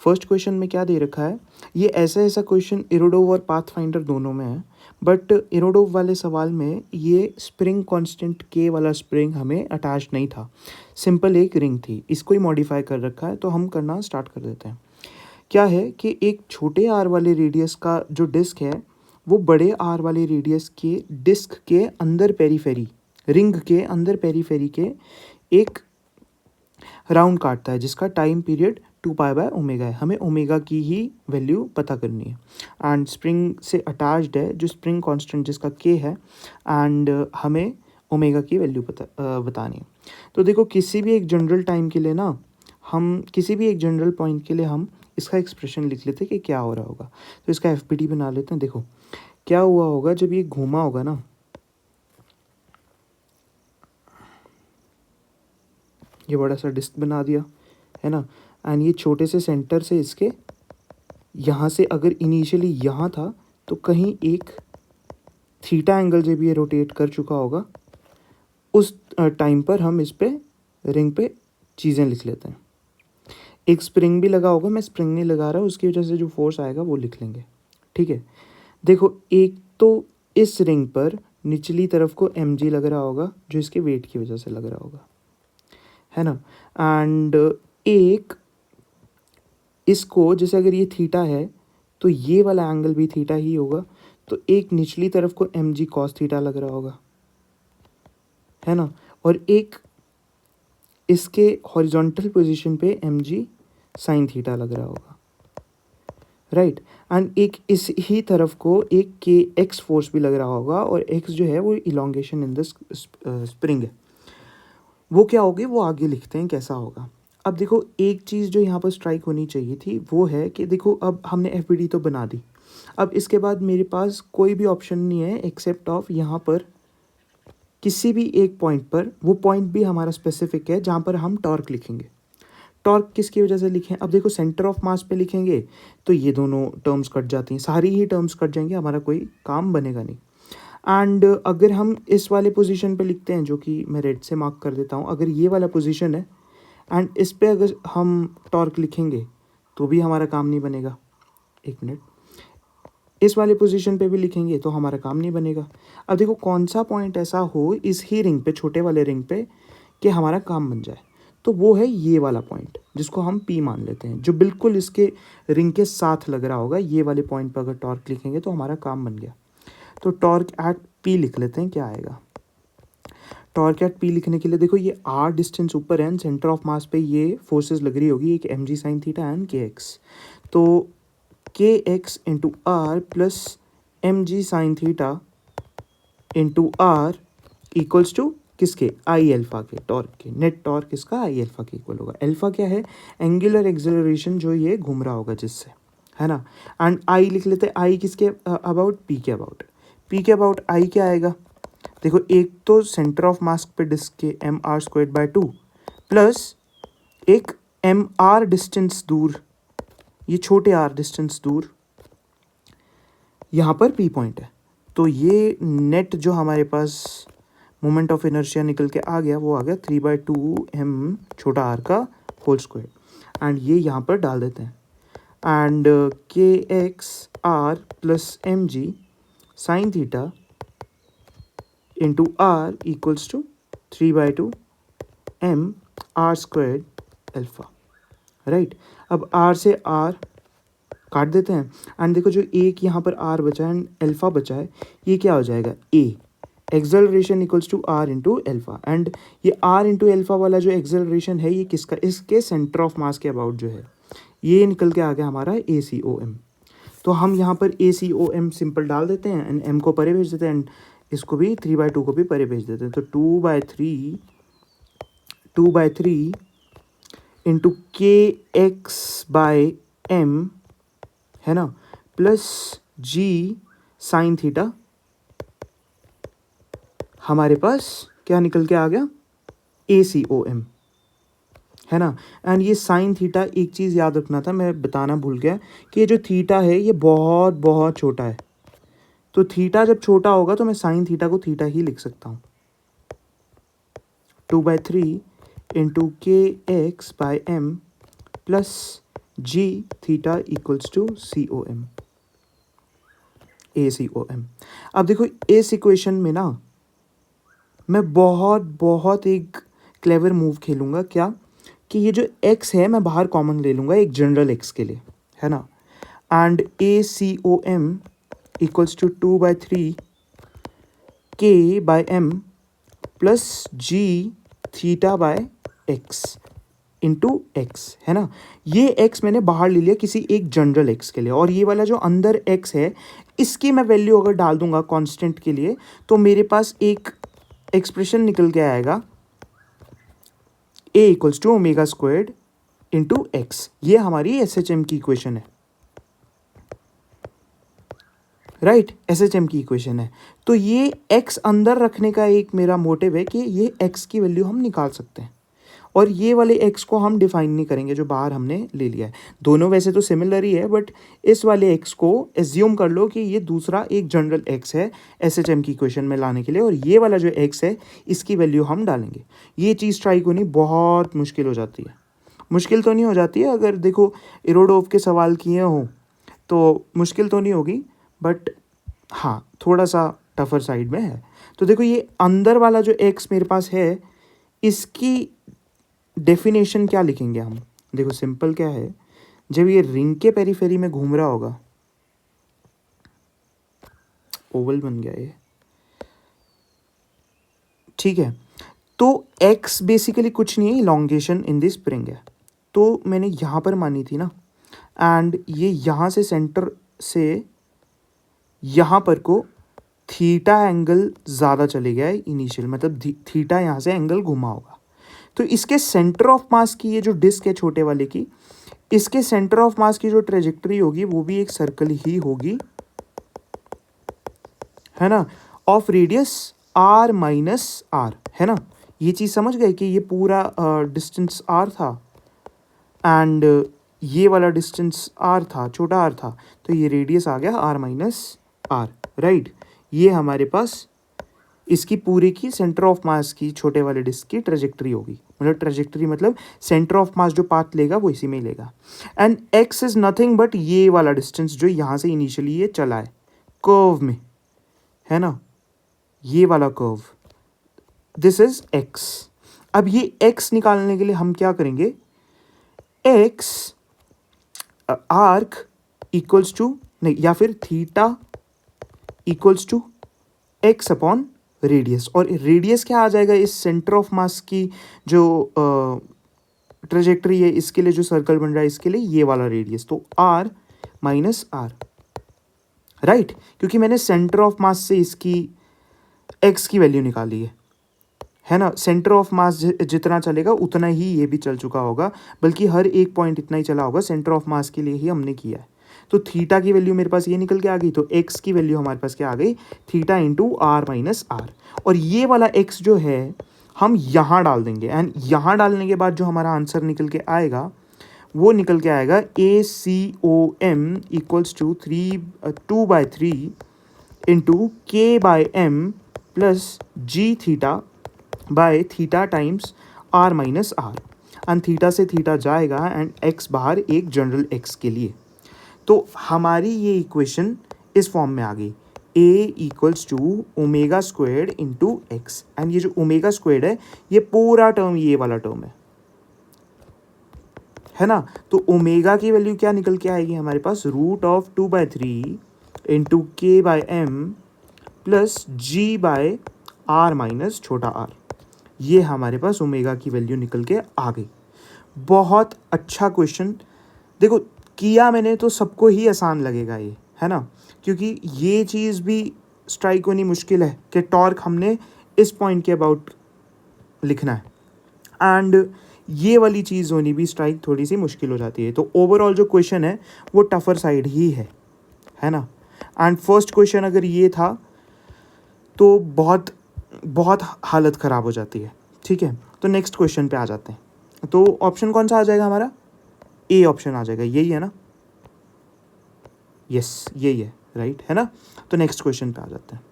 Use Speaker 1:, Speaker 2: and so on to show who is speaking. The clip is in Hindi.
Speaker 1: फर्स्ट क्वेश्चन में क्या दे रखा है, ये ऐसा क्वेश्चन इरोडोव और पाथफाइंडर दोनों में है, बट इरोडोव वाले सवाल में ये स्प्रिंग कांस्टेंट के वाला स्प्रिंग हमें अटैच नहीं था, सिंपल एक रिंग थी, इसको ही मॉडिफाई कर रखा है। तो हम करना स्टार्ट कर देते हैं। क्या है कि एक छोटे आर वाले रेडियस का जो डिस्क है वो बड़े आर वाले रेडियस के डिस्क के अंदर पेरीफेरी, रिंग के अंदर पेरीफेरी के एक राउंड काटता है जिसका टाइम पीरियड 2 पाई/ओमेगा है। हमें ओमेगा की ही वैल्यू पता करनी है एंड स्प्रिंग से अटैच्ड है जो स्प्रिंग कांस्टेंट जिसका के है, एंड हमें ओमेगा की वैल्यू बतानी है। तो देखो किसी भी एक जनरल टाइम के लिए ना, हम किसी भी एक जनरल पॉइंट के लिए हम इसका एक्सप्रेशन लिख लेते हैं कि क्या हो रहा होगा। तो इसका एफ बना लेते हैं। देखो क्या हुआ होगा जब ये घूमा होगा ना, ये बड़ा सा डिस्क बना दिया है ना, एंड ये छोटे से सेंटर से इसके यहाँ से अगर इनिशियली यहाँ था तो कहीं एक थीटा एंगल जब ये रोटेट कर चुका होगा उस टाइम पर हम इस पे रिंग पे चीज़ें लिख लेते हैं। एक स्प्रिंग भी लगा होगा, मैं स्प्रिंग नहीं लगा रहा, उसकी वजह से जो फोर्स आएगा वो लिख लेंगे। ठीक है, देखो एक तो इस रिंग पर निचली तरफ को mg लग रहा होगा जो इसके वेट की वजह से लग रहा होगा, है ना, एंड एक इसको जैसे अगर ये थीटा है तो ये वाला एंगल भी थीटा ही होगा, तो एक निचली तरफ को mg cos थीटा लग रहा होगा, है ना, और एक इसके हॉरिजॉन्टल पोजीशन पे mg sin थीटा लग रहा होगा, राइट। एंड एक इस ही तरफ को एक के एक्स फोर्स भी लग रहा होगा, और एक्स जो है वो इलोंगेशन इन द स्प्रिंग है। वो क्या होगी वो आगे लिखते हैं कैसा होगा। अब देखो एक चीज़ जो यहाँ पर स्ट्राइक होनी चाहिए थी वो है कि देखो अब हमने एफ तो बना दी, अब इसके बाद मेरे पास कोई भी ऑप्शन नहीं है एक्सेप्ट ऑफ यहाँ पर किसी भी एक पॉइंट पर, वो पॉइंट भी हमारा स्पेसिफिक है जहाँ पर हम टॉर्क लिखेंगे। टॉर्क किसकी वजह से लिखें, अब देखो सेंटर ऑफ मास पे लिखेंगे तो ये दोनों टर्म्स कट जाती हैं, सारी ही टर्म्स कट जाएंगे, हमारा कोई काम बनेगा नहीं। एंड अगर हम इस वाले पोजीशन पे लिखते हैं जो कि मैं रेड से मार्क कर देता हूँ, अगर ये वाला पोजीशन है एंड इस पे अगर हम टॉर्क लिखेंगे तो भी हमारा काम नहीं बनेगा। एक मिनट, इस वाले पोजीशन पे भी लिखेंगे तो हमारा काम नहीं बनेगा। अब देखो कौन सा पॉइंट ऐसा हो इस ही रिंग पे, छोटे वाले रिंग पे, कि हमारा काम बन जाए, तो वो है ये वाला पॉइंट जिसको हम P मान लेते हैं, जो बिल्कुल इसके रिंग के साथ लग रहा होगा। ये वाले पॉइंट पर अगर टॉर्क लिखेंगे तो हमारा काम बन गया। तो टॉर्क एट P लिख लेते हैं, क्या आएगा। टॉर्क एट P लिखने के लिए देखो ये R डिस्टेंस ऊपर है, सेंटर ऑफ मास पे ये फोर्सेस लग रही होगी, एक mg sin theta and kx, तो kx into R plus mg sin theta into R equals to किसके, आई एल्फा के, टॉर्क के, नेट टॉर्क इसका आई एल्फा के इक्वल होगा। एल्फा क्या है, एंगुलर एक्सेलरेशन जो ये घूम रहा होगा जिससे, है ना, एंड आई लिख लेते हैं, आई किसके अबाउट, पी के अबाउट। पी के अबाउट आई क्या आएगा, देखो एक तो सेंटर ऑफ मास पे डिस्क के mr²/2 प्लस एक mr डिस्टेंस दूर, ये छोटे r डिस्टेंस दूर, यहाँ पर P पॉइंट है, तो ये नेट जो हमारे पास मोमेंट ऑफ इनर्शिया निकल के आ गया वो आ गया 3/2m छोटा r का होल स्क्वायर, एंड ये यहाँ पर डाल देते हैं, and kx r plus mg sin theta into R equals to 3/2m r² alpha, right. अब r से r काट देते हैं, एंड देखो जो एक यहाँ पर r बचा है एंड अल्फा बचा है, ये क्या हो जाएगा, a acceleration equals to r into alpha, and ये r इंटू अल्फा वाला जो एक्सेलरेशन है ये किसका, इसके सेंटर ऑफ मास के अबाउट जो है, ये निकल के आ गया हमारा ACOM। तो हम यहाँ पर ACOM सिंपल डाल देते हैं एंड m को परे भेज देते हैं, एंड इसको भी 3/2 को भी परे भेज देते हैं, तो 2/3 इंटू kx/m, है ना, प्लस g sin थीटा, हमारे पास क्या निकल के आ गया, ACOM, है ना। एंड ये साइन थीटा, एक चीज़ याद रखना था मैं बताना भूल गया कि ये जो थीटा है ये बहुत बहुत छोटा है, तो थीटा जब छोटा होगा तो मैं साइन थीटा को थीटा ही लिख सकता हूँ। 2/3 into kx/m plus G theta equals to C O M, A C O M. अब देखो इस इक्वेशन में ना मैं बहुत बहुत एक क्लेवर मूव खेलूँगा, क्या कि ये जो x है मैं बाहर कॉमन ले लूँगा एक जनरल x के लिए, है ना, and A C O M equals to 2/3 K by M plus G theta by X into X, है ना। ये x मैंने बाहर ले लिया किसी एक जनरल x के लिए, और ये वाला जो अंदर x है इसकी मैं वैल्यू अगर डाल दूंगा कांस्टेंट के लिए तो मेरे पास एक एक्सप्रेशन निकल के आएगा a equals to omega squared into X. ये हमारी SHM की इक्वेशन है, राइट, SHM की इक्वेशन है। तो ये x अंदर रखने का एक मेरा मोटिव है कि ये x की वैल्यू हम निकाल सकते हैं, और ये वाले x को हम डिफाइन नहीं करेंगे जो बाहर हमने ले लिया है। दोनों वैसे तो सिमिलर ही है, बट इस वाले x को एज्यूम कर लो कि ये दूसरा एक जनरल x है SHM की इक्वेशन में लाने के लिए, और ये वाला जो x है इसकी वैल्यू हम डालेंगे। ये चीज़ ट्राई होनी बहुत मुश्किल हो जाती है। मुश्किल तो नहीं हो जाती है, अगर देखो इरोडोव के सवाल किए हों तो मुश्किल तो नहीं होगी, बट हाँ थोड़ा सा टफर साइड में है। तो देखो ये अंदर वाला जो x मेरे पास है इसकी डेफिनेशन क्या लिखेंगे हम, देखो सिंपल क्या है, जब ये रिंग के पेरीफेरी में घूम रहा होगा, ओवल बन गया ये, ठीक है, तो x बेसिकली कुछ नहीं है, इलॉन्गेशन इन दिस स्प्रिंग है। तो मैंने यहाँ पर मानी थी ना, एंड ये यहाँ से सेंटर से यहाँ पर को थीटा एंगल ज़्यादा चले गया है इनिशियल, मतलब थीटा यहाँ से एंगल घुमा होगा। तो इसके सेंटर ऑफ मास की ये जो डिस्क है छोटे वाले की, इसके सेंटर ऑफ मास की जो ट्रेजेक्टरी होगी वो भी एक सर्कल ही होगी, है ना, of radius r minus R, है ना। ये चीज़ समझ गए कि ये पूरा डिस्टेंस r था एंड ये वाला डिस्टेंस r था, छोटा r था, तो ये रेडियस आ गया r माइनस आर, राइट। ये हमारे पास इसकी पूरी की सेंटर ऑफ मास की छोटे वाले डिस्क की ट्रेजेक्टरी होगी, मतलब ट्रेजेक्टरी मतलब सेंटर ऑफ मास जो पाथ लेगा वो इसी में ही लेगा। And x is nothing but ये वाला डिस्टेंस जो यहाँ से इनिशियली ये चला है कर्व में, है ना, ये वाला कर्व, दिस इज x। अब ये x निकालने के लिए हम क्या करेंगे, x आर्क इक्वल्स टू नहीं, या फिर theta equals to x upon radius, और रेडियस क्या आ जाएगा इस सेंटर ऑफ मास की जो ट्रेजेक्टरी है इसके लिए जो सर्कल बन रहा है इसके लिए ये वाला रेडियस, तो r माइनस आर, राइट, क्योंकि मैंने सेंटर ऑफ मास से इसकी x की वैल्यू निकाली है ना। सेंटर ऑफ मास जितना चलेगा उतना ही ये भी चल चुका होगा, बल्कि हर एक पॉइंट इतना ही चला होगा, सेंटर ऑफ मास के लिए ही हमने किया है। तो थीटा की वैल्यू मेरे पास ये निकल के आ गई, तो x की वैल्यू हमारे पास क्या आ गई, theta into R minus R, और ये वाला x जो है हम यहाँ डाल देंगे, एंड यहाँ डालने के बाद जो हमारा आंसर निकल के आएगा वो निकल के आएगा ACOM equals to 2/3 into K by M plus G theta by theta times R minus R, and theta से थीटा जाएगा एंड x बाहर एक जनरल x के लिए। तो हमारी ये इक्वेशन इस फॉर्म में आ गई, a equals to omega squared into X, and ये जो ओमेगा स्क्वायर्ड है ये पूरा टर्म ये वाला टर्म है ना। तो ओमेगा की वैल्यू क्या निकल के आएगी हमारे पास, √2/3 into K by M plus G by R minus छोटा आर, ये हमारे पास ओमेगा की वैल्यू निकल के आ गई। बहुत अच्छा क्वेश्चन, देखो किया मैंने तो सबको ही आसान लगेगा ये, है ना, क्योंकि ये चीज़ भी स्ट्राइक होनी मुश्किल है कि टॉर्क हमने इस पॉइंट के अबाउट लिखना है, एंड ये वाली चीज़ होनी भी स्ट्राइक थोड़ी सी मुश्किल हो जाती है। तो ओवरऑल जो क्वेश्चन है वो टफर साइड ही है ना। एंड फर्स्ट क्वेश्चन अगर ये था तो बहुत बहुत हालत ख़राब हो जाती है, ठीक है। तो नेक्स्ट क्वेश्चन पे आ जाते हैं। तो ऑप्शन कौन सा आ जाएगा हमारा, ए ऑप्शन आ जाएगा, यही है ना, यस यही है, राइट, है ना। तो नेक्स्ट क्वेश्चन पे आ जाते हैं।